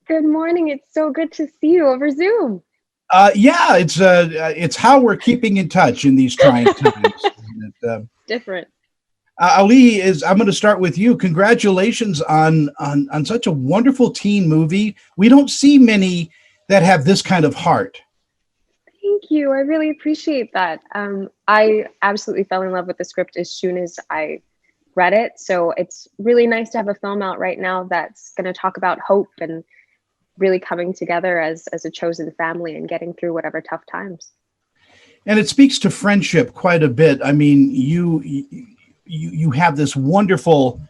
Good morning. It's so good to see you over Zoom. Yeah, it's how we're keeping in touch in these trying times. Different. Ali, I'm going to start with you. Congratulations on such a wonderful teen movie. We don't see many that have this kind of heart. Thank you. I really appreciate that. I absolutely fell in love with the script as soon as I read it. So it's really nice to have a film out right now that's going to talk about hope and really coming together as a chosen family and getting through whatever tough times. And it speaks to friendship quite a bit. I mean, you have this wonderful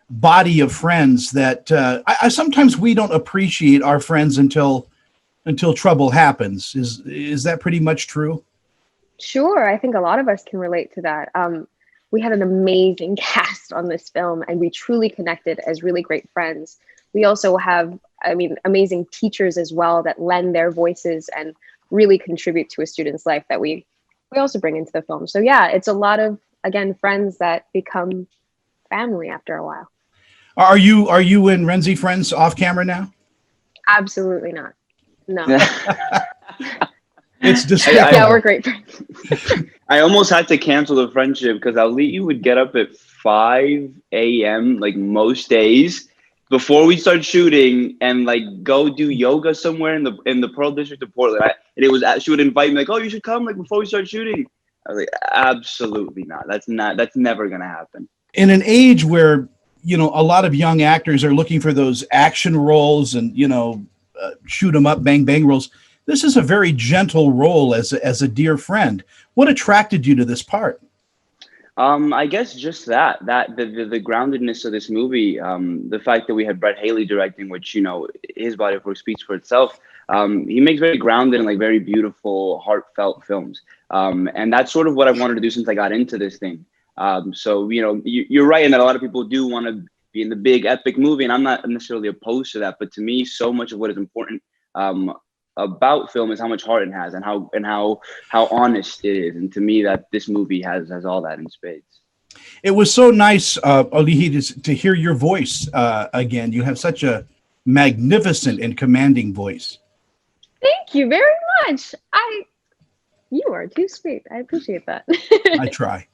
body of friends that I sometimes we don't appreciate our friends until trouble happens. Is that pretty much true? Sure. I think a lot of us can relate to that. We had an amazing cast on this film and we truly connected as really great friends. We also have, amazing teachers as well that lend their voices and really contribute to a student's life that we also bring into the film. So yeah, it's a lot of, again, friends that become family after a while. Are you and Rhenzy friends off camera now? Absolutely not. No. It's despicable. Yeah, we're great friends. I almost had to cancel the friendship because Auliʻi would get up at 5 a.m. like most days before we start shooting and like go do yoga somewhere in the Pearl District of Portland. She would invite me like, oh, you should come like before we start shooting. I was like, absolutely not. That's never gonna happen. In an age where a lot of young actors are looking for those action roles and shoot 'em up, bang bang roles. This is a very gentle role as a dear friend. What attracted you to this part? I guess just that the groundedness of this movie, the fact that we had Brett Haley directing, which his body of work speaks for itself. He makes very grounded and like very beautiful, heartfelt films, and that's sort of what I wanted to do since I got into this thing. So you're right in that a lot of people do want to be in the big epic movie, and I'm not necessarily opposed to that. But to me, so much of what is important about film is how much heart it has and how honest it is. And to me, that this movie has all that in spades. It was so nice, Auliʻi, to hear your voice again. You have such a magnificent and commanding voice. Thank you very much. You are too sweet. I appreciate that. I try.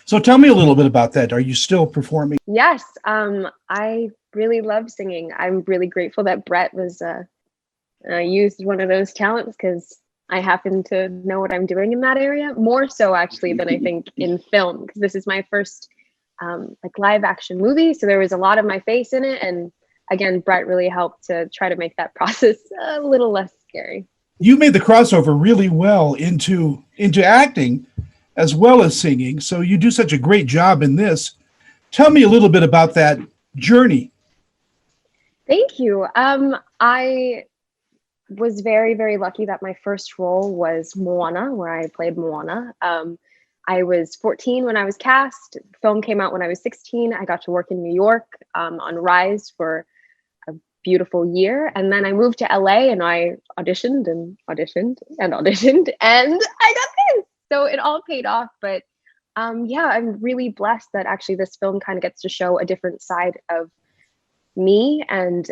So tell me a little bit about that. Are you still performing? Yes. I really love singing. I'm really grateful that Brett was used one of those talents because I happen to know what I'm doing in that area more so actually than I think in film, because this is my first live action movie. So there was a lot of my face in it. And again, Brett really helped to try to make that process a little less scary. You made the crossover really well into acting as well as singing. So you do such a great job in this. Tell me a little bit about that journey. Thank you. I was very, very lucky that my first role was Moana, where I played Moana. I was 14 when I was cast. The film came out when I was 16. I got to work in New York on Rise for a beautiful year. And then I moved to LA and I auditioned and auditioned and auditioned and I got this. So it all paid off. But yeah, I'm really blessed that actually this film kind of gets to show a different side of me and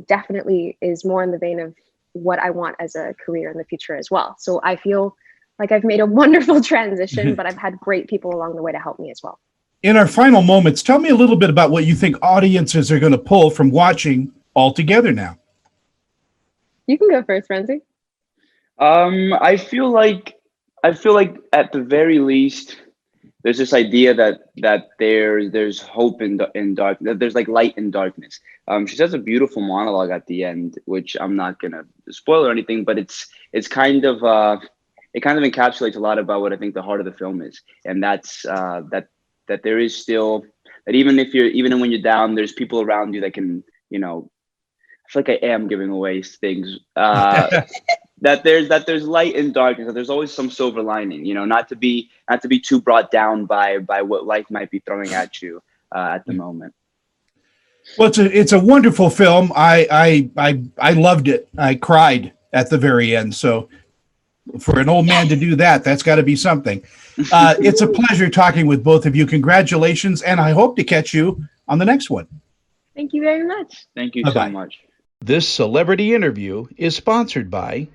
definitely is more in the vein of what I want as a career in the future as well. So I feel like I've made a wonderful transition, but I've had great people along the way to help me as well. In our final moments, tell me a little bit about what you think audiences are going to pull from watching all together now. You can go first, Rhenzy. I feel like at the very least, there's this idea that there's hope in dark, that there's like light in darkness. She says a beautiful monologue at the end, which I'm not gonna spoil or anything, but it's kind of it kind of encapsulates a lot about what I think the heart of the film is, and that's that there is still that even when you're down, there's people around you that can I feel like I am giving away things. That there's light in darkness, that there's always some silver lining, not to be too brought down by what life might be throwing at you at the moment. Well, it's a wonderful film. I loved it. I cried at the very end. So for an old man to do that, that's got to be something. It's a pleasure talking with both of you. Congratulations, and I hope to catch you on the next one. Thank you very much. Thank you Bye-bye. so much. This celebrity interview is sponsored by